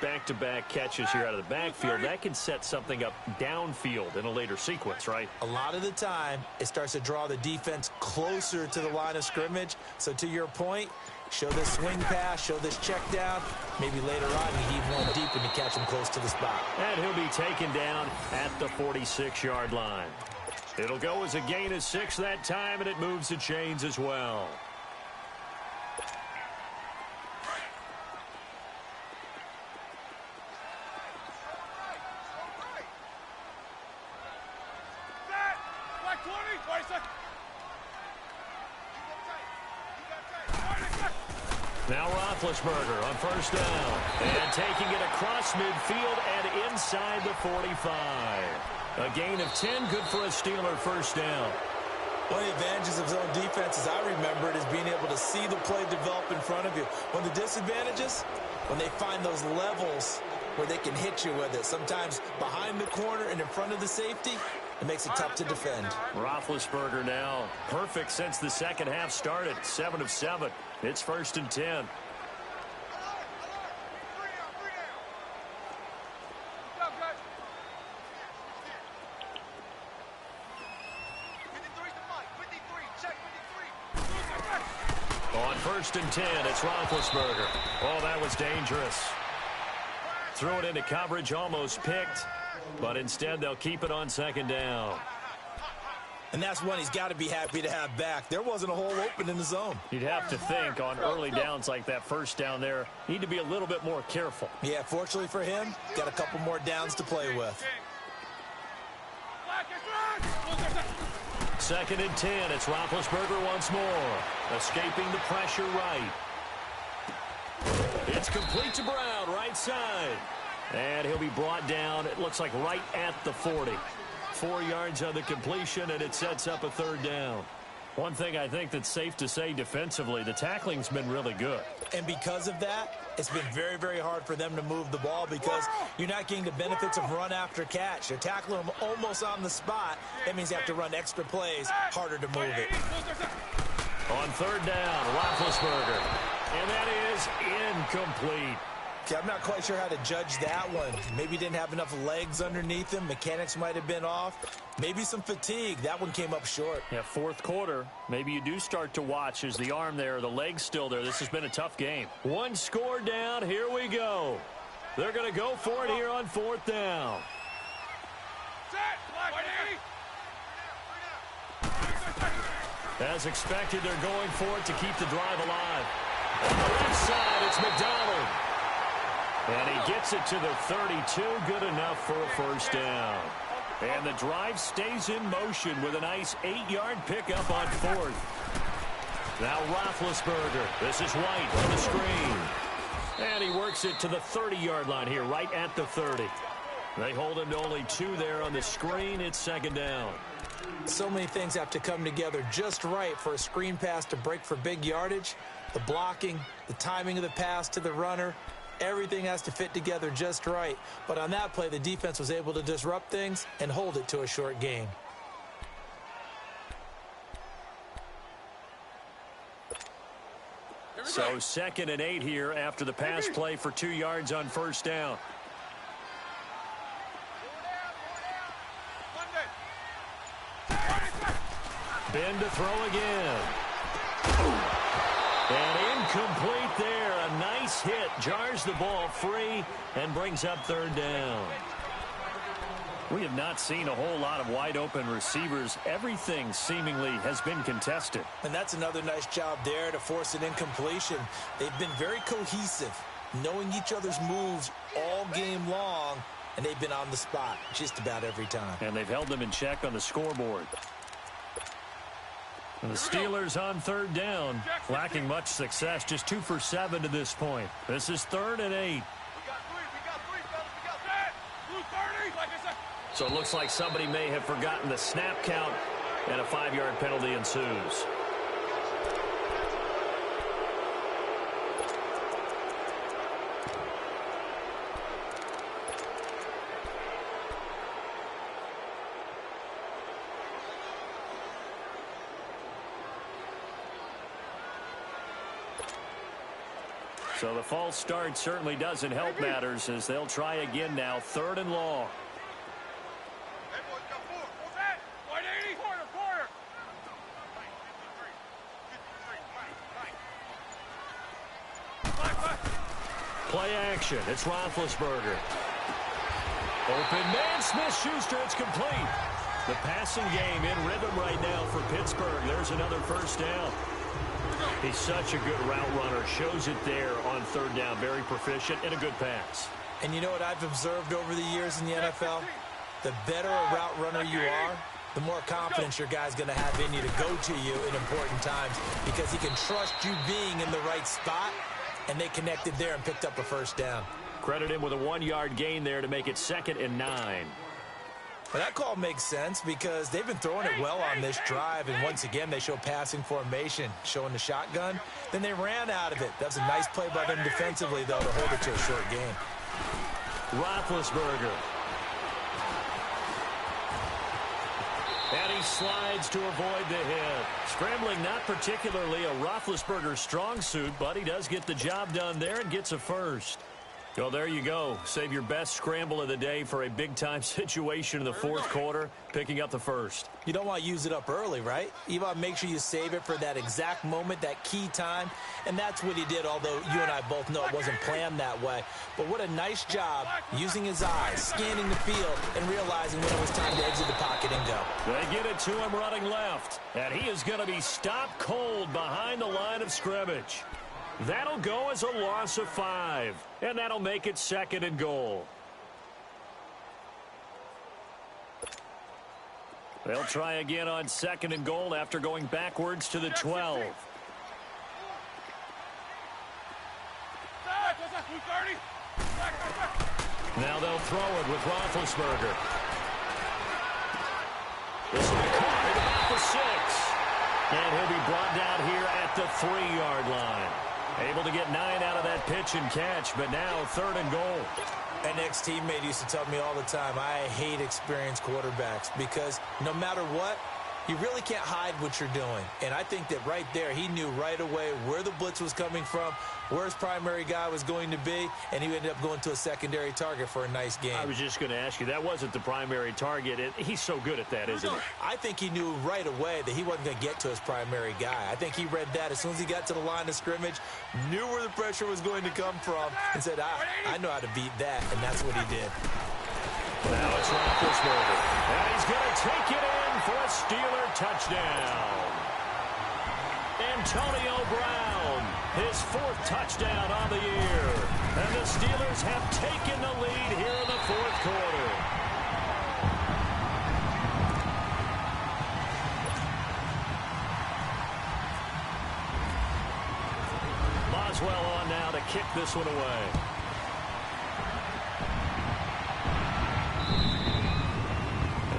back-to-back catches here out of the backfield, that can set something up downfield in a later sequence, right? A lot of the time, it starts to draw the defense closer to the line of scrimmage. So to your point, show this swing pass, show this check down. Maybe later on you heave one deep when you catch him close to the spot. And he'll be taken down at the 46-yard line. It'll go as a gain of 6 that time, and it moves the chains as well. Now Roethlisberger on 1st down. And taking it across midfield and inside the 45. A gain of 10, good for a Steeler 1st down. One of the advantages of zone defense, as I remember it, is being able to see the play develop in front of you. One of the disadvantages, when they find those levels where they can hit you with it, sometimes behind the corner and in front of the safety, it makes it tough to defend. Roethlisberger now perfect since the second half started. 7 of 7. It's 1st and 10. On 1st and 10, it's Roethlisberger. Oh, that was dangerous. Threw it into coverage, almost picked, but instead they'll keep it on 2nd down. And that's one he's got to be happy to have back. There wasn't a hole open in the zone. You'd have to think on early downs like that 1st down there, need to be a little bit more careful. Yeah, fortunately for him, got a couple more downs to play with. 2nd and 10, it's Roethlisberger once more. Escaping the pressure right. It's complete to Brown, right side. And he'll be brought down, it looks like right at the 40. 4 yards on the completion, and it sets up a 3rd down. One thing I think that's safe to say defensively, the tackling's been really good. And because of that, it's been very, very hard for them to move the ball because you're not getting the benefits of run after catch. They're tackling them almost on the spot. That means you have to run extra plays, harder to move it. On 3rd down, Roethlisberger. And that is incomplete. Okay, I'm not quite sure how to judge that one. Maybe he didn't have enough legs underneath him. Mechanics might have been off. Maybe some fatigue. That one came up short. Yeah, fourth quarter. Maybe you do start to watch as the arm there, the leg's still there. This has been a tough game. One score down. Here we go. They're going to go for it here on fourth down. As expected, they're going for it to keep the drive alive. On the left side, it's McDonald. And he gets it to the 32. Good enough for a first down. And the drive stays in motion with a nice 8-yard pickup on fourth. Now Roethlisberger. This is White on the screen. And he works it to the 30-yard line here, right at the 30. They hold him to only 2 there on the screen. It's second down. So many things have to come together just right for a screen pass to break for big yardage. The blocking, the timing of the pass to the runner, everything has to fit together just right. But on that play, the defense was able to disrupt things and hold it to a short gain. So 2nd and 8 here after the pass play for 2 yards on first down. Ben to throw again. And incomplete there. A nice hit. Jars the ball free and brings up third down. We have not seen a whole lot of wide open receivers. Everything seemingly has been contested. And that's another nice job there to force an incompletion. They've been very cohesive, knowing each other's moves all game long, and they've been on the spot just about every time. And they've held them in check on the scoreboard. And the Steelers on third down, lacking much success, just 2 for 7 to this point. This is 3rd and 8. So it looks like somebody may have forgotten the snap count, and a 5-yard penalty ensues. So the false start certainly doesn't help matters as they'll try again now, 3rd and long. Play action. It's Roethlisberger. Open man, Smith-Schuster. It's complete. The passing game in rhythm right now for Pittsburgh. There's another first down. He's such a good route runner. Shows it there on 3rd down. Very proficient and a good pass. And you know what I've observed over the years in the NFL? The better a route runner you are, the more confidence your guy's going to have in you to go to you in important times because he can trust you being in the right spot, and they connected there and picked up a first down. Credit him with a 1-yard gain there to make it 2nd and 9. Well, that call makes sense because they've been throwing it well on this drive, and once again, they show passing formation, showing the shotgun. Then they ran out of it. That was a nice play by them defensively, though, to hold it to a short gain. Roethlisberger. And he slides to avoid the hit. Scrambling not particularly a Roethlisberger strong suit, but he does get the job done there and gets a first. Well, there you go. Save your best scramble of the day for a big-time situation in the 4th quarter, picking up the first. You don't want to use it up early, right? You want to make sure you save it for that exact moment, that key time, and that's what he did, although you and I both know it wasn't planned that way. But what a nice job using his eyes, scanning the field, and realizing when it was time to exit the pocket and go. They get it to him running left, and he is going to be stopped cold behind the line of scrimmage. That'll go as a loss of 5, and that'll make it 2nd and goal. They'll try again on 2nd and goal after going backwards to the 12. Now they'll throw it with Roethlisberger. This will be caught at about the 6. And he'll be brought down here at the 3-yard line. Able to get 9 out of that pitch and catch, but now 3rd and goal. An ex-teammate used to tell me all the time, I hate experienced quarterbacks because no matter what, You really can't hide what you're doing. And I think that right there, he knew right away where the blitz was coming from, where his primary guy was going to be, and he ended up going to a secondary target for a nice game. I was just going to ask you, that wasn't the primary target. He's so good at that, isn't he? I think he knew right away that he wasn't going to get to his primary guy. I think he read that as soon as he got to the line of scrimmage, knew where the pressure was going to come from, and said, I know how to beat that, and that's what he did. Now it's Roethlisberger. And he's going to take it in for a Steeler touchdown. Antonio Brown, his 4th touchdown on the year. And the Steelers have taken the lead here in the 4th quarter. Boswell on now to kick this one away.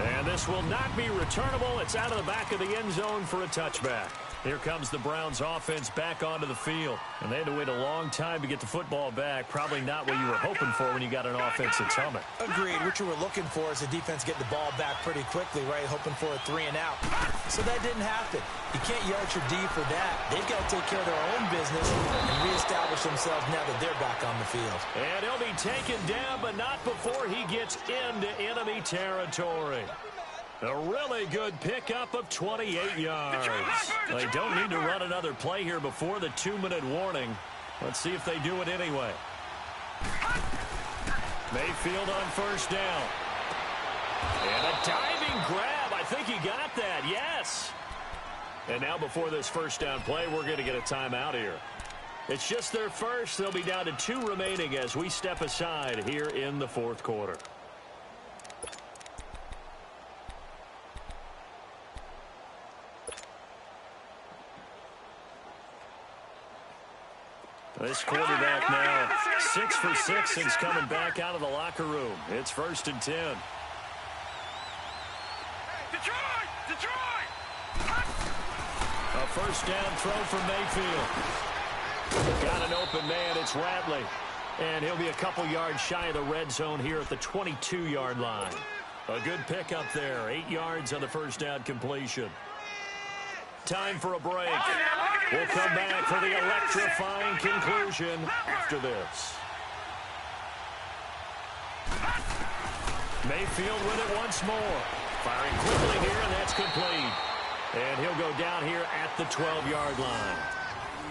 And this will not be returnable. It's out of the back of the end zone for a touchback. Here comes the Browns offense back onto the field. And they had to wait a long time to get the football back. Probably not what you were hoping for when you got an offense that's humming. Agreed. What you were looking for is the defense getting the ball back pretty quickly, right? Hoping for a 3 and out. So that didn't happen. You can't yell at your D for that. They've got to take care of their own business and reestablish themselves now that they're back on the field. And he'll be taken down, but not before he gets into enemy territory. A really good pickup of 28 yards. They don't need to run another play here before the 2-minute warning. Let's see if they do it anyway. Mayfield on first down. And a diving grab. I think he got that. Yes. And now before this first down play, we're going to get a timeout here. It's just their first. They'll be down to 2 remaining as we step aside here in the 4th quarter. This quarterback now 6 for 6 since coming back out of the locker room. It's 1st and 10. A first down throw for Mayfield. Got an open man. It's Ratley. And he'll be a couple yards shy of the red zone here at the 22-yard line. A good pickup there. 8 yards on the first down completion. Time for a break. We'll come back for the electrifying conclusion after this. Mayfield with it once more. Firing quickly here, and that's complete. And he'll go down here at the 12-yard line.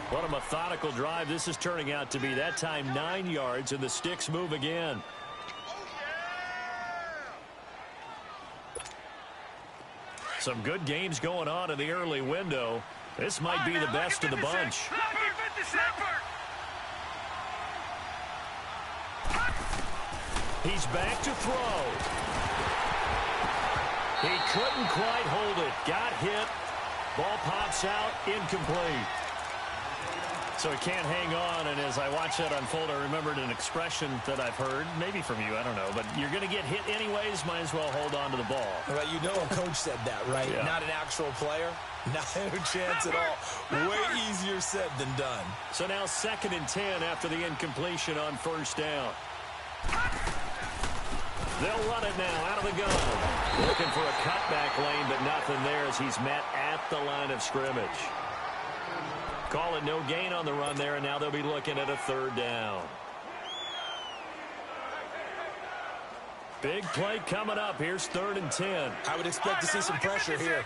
What a methodical drive this is turning out to be. That time 9 yards, and the sticks move again. Some good games going on in the early window. This might be the best of the bunch. He's back to throw. He couldn't quite hold it. Got hit. Ball pops out. Incomplete. So he can't hang on, and as I watch that unfold, I remembered an expression that I've heard, maybe from you, I don't know, but you're going to get hit anyways, might as well hold on to the ball. Well, you know a coach said that, right? Yeah. Not an actual player. Not a chance at all. Way easier said than done. So now 2nd and 10 after the incompletion on first down. They'll run it now out of the gun. Looking for a cutback lane, but nothing there as he's met at the line of scrimmage. Call it no gain on the run there, and now they'll be looking at a 3rd down. Big play coming up. Here's 3rd and 10. I would expect to see some pressure here.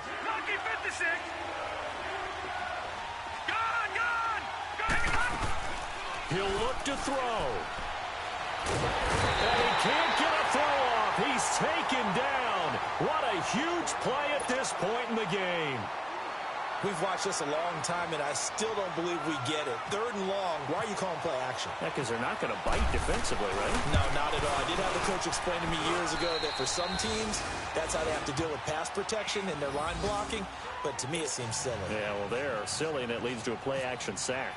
He'll look to throw. And he can't get a throw off. He's taken down. What a huge play at this point in the game. We've watched this a long time, and I still don't believe we get it. 3rd and long. Why are you calling play action? Yeah, because they're not going to bite defensively, right? No, not at all. I did have the coach explain to me years ago that for some teams, that's how they have to deal with pass protection and their line blocking. But to me, it seems silly. Yeah, well, they're silly, and it leads to a play action sack.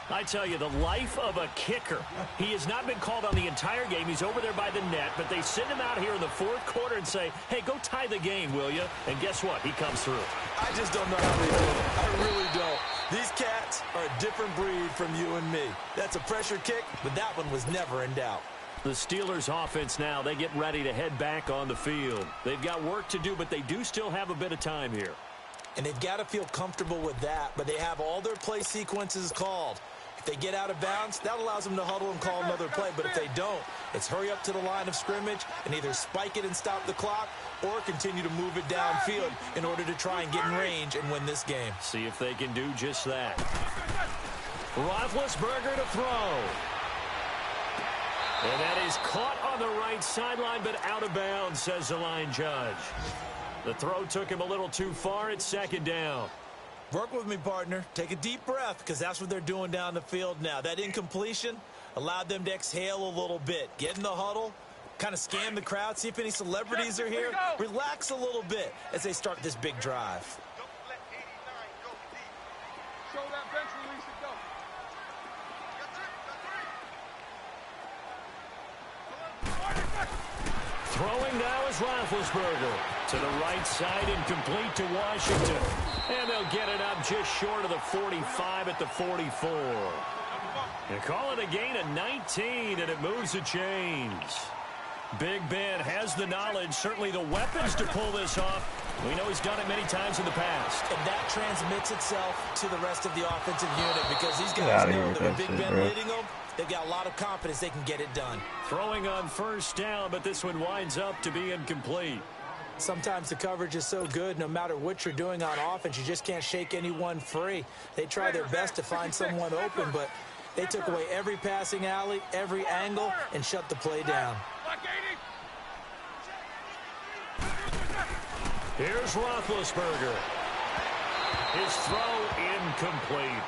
I tell you, the life of a kicker. He has not been called on the entire game. He's over there by the net, but they send him out here in the 4th quarter and say, hey, go tie the game, will you? And guess what? He comes through. I just don't know how they do it. I really don't. These cats are a different breed from you and me. That's a pressure kick, but that one was never in doubt. The Steelers offense now, they get ready to head back on the field. They've got work to do, but they do still have a bit of time here. And they've got to feel comfortable with that, but they have all their play sequences called. If they get out of bounds, that allows them to huddle and call another play. But if they don't, it's hurry up to the line of scrimmage and either spike it and stop the clock or continue to move it downfield in order to try and get in range and win this game. See if they can do just that. Roethlisberger to throw. And that is caught on the right sideline, but out of bounds, says the line judge. The throw took him a little too far. It's second down. Work with me, partner. Take a deep breath, because that's what they're doing down the field now. That incompletion allowed them to exhale a little bit. Get in the huddle, kind of scan the crowd, see if any celebrities are here. Relax a little bit as they start this big drive. Don't let 89 go deep. Show that bench release and go. Throwing now is Roethlisberger. To the right side, incomplete to Washington. And they'll get it up just short of the 45 at the 44. They call it a gain of 19, and it moves the chains. Big Ben has the knowledge, certainly the weapons to pull this off. We know he's done it many times in the past. And that transmits itself to the rest of the offensive unit because these guys know that with Big Ben leading them, they've got a lot of confidence they can get it done. Throwing on first down, but this one winds up to be incomplete. Sometimes the coverage is so good, no matter what you're doing on offense, you just can't shake anyone free. They try their best to find someone open, but they took away every passing alley, every angle, and shut the play down. Here's Roethlisberger. His throw incomplete.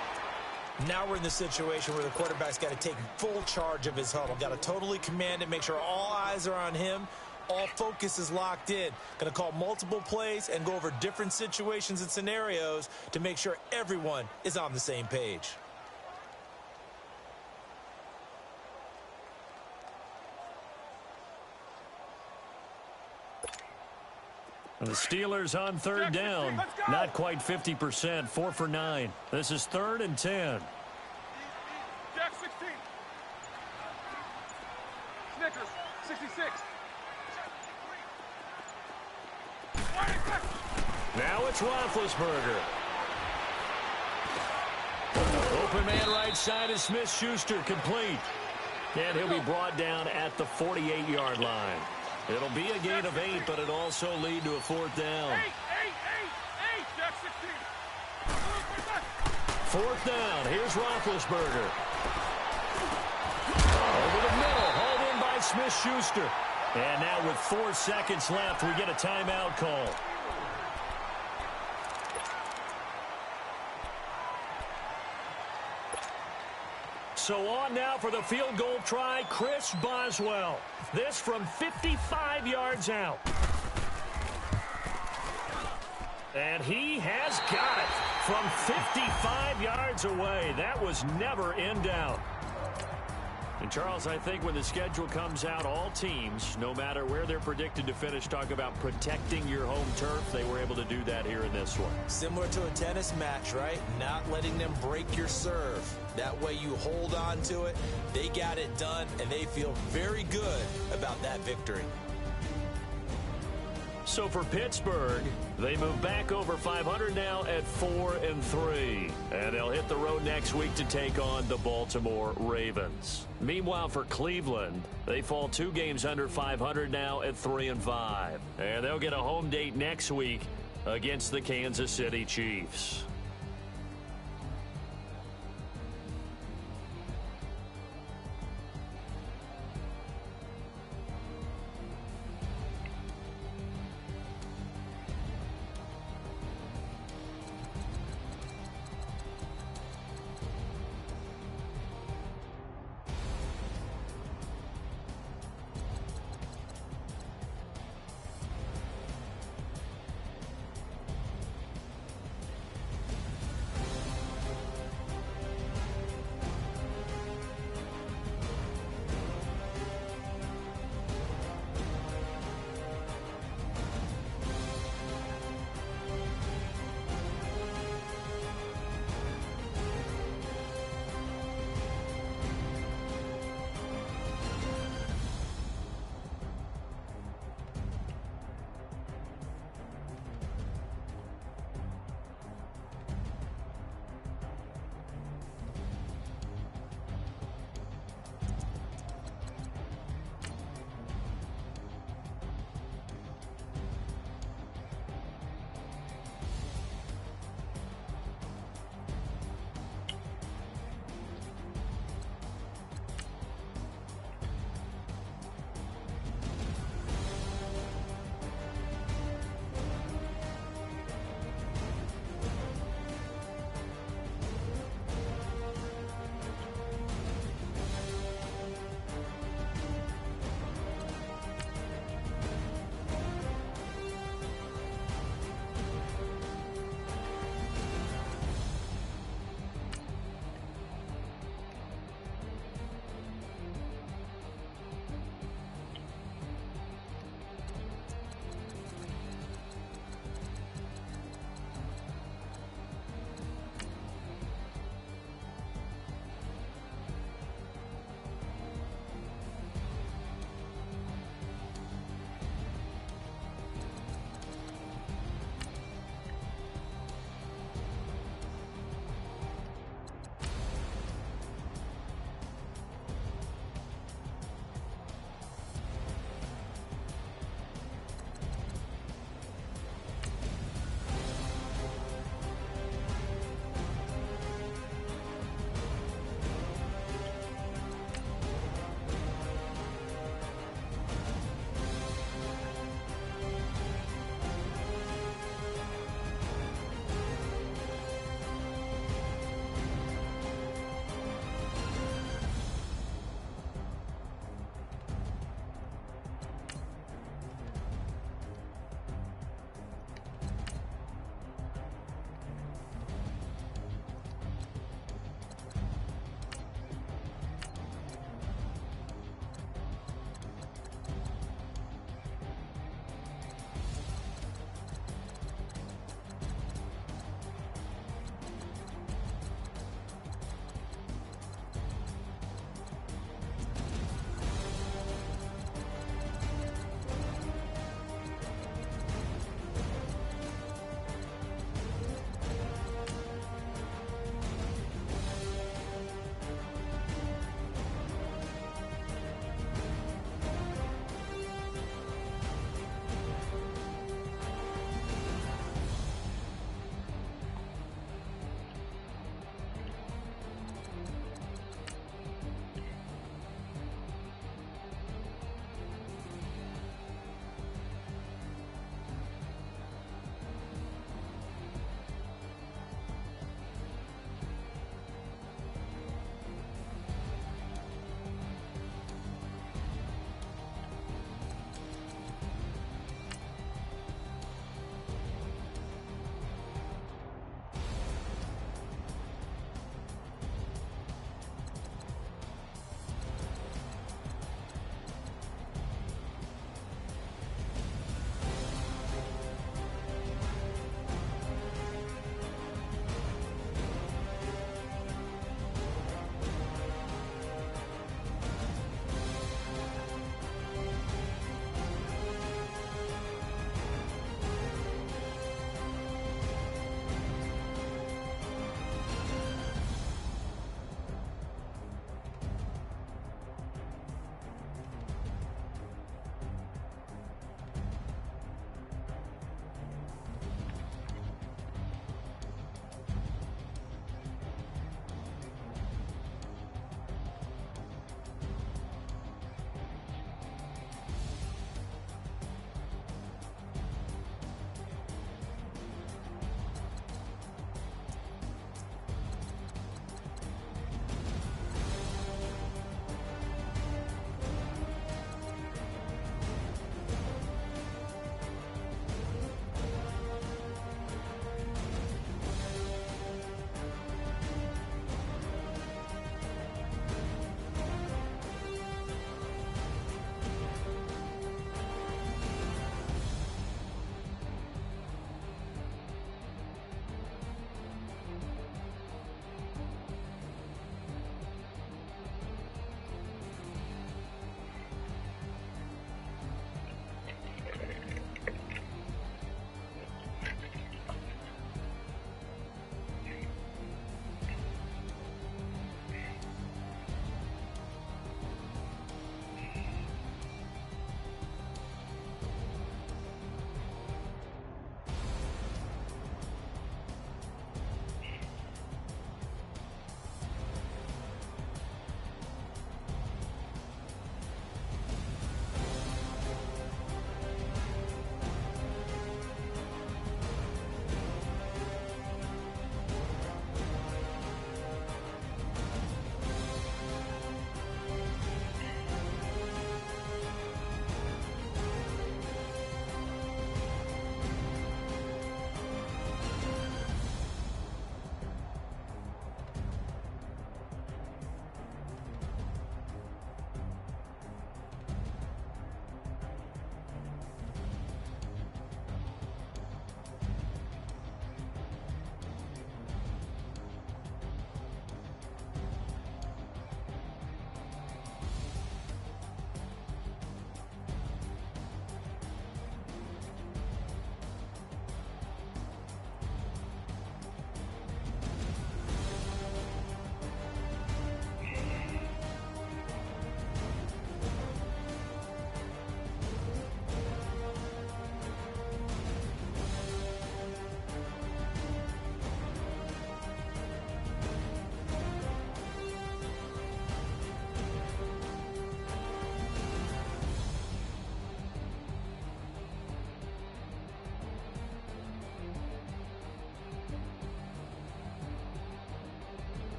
Now we're in the situation where the quarterback's got to take full charge of his huddle. Got to totally command it, make sure all eyes are on him. All focus is locked in. Going to call multiple plays and go over different situations and scenarios to make sure everyone is on the same page. And the Steelers on third down. Not quite 50%, 4 for 9. This is 3rd and 10. Jack 16. Snickers 66. Now it's Roethlisberger. Open man right side is Smith-Schuster, complete. And he'll be brought down at the 48-yard line. It'll be a gain of 8, but it'll also lead to a 4th down. 8, Jack 16. 4th down, here's Roethlisberger. Over the middle, hauled in by Smith-Schuster. And now with 4 seconds left, we get a timeout call. So on now for the field goal try, Chris Boswell. This from 55 yards out. And he has got it from 55 yards away. That was never in doubt. And, Charles, I think when the schedule comes out, all teams, no matter where they're predicted to finish, talk about protecting your home turf. They were able to do that here in this one. Similar to a tennis match, right? Not letting them break your serve. That way you hold on to it. They got it done, and they feel very good about that victory. So for Pittsburgh, they move back over 500 now at 4-3. And they'll hit the road next week to take on the Baltimore Ravens. Meanwhile, for Cleveland, they fall 2 games under 500 now at 3-5. And they'll get a home date next week against the Kansas City Chiefs.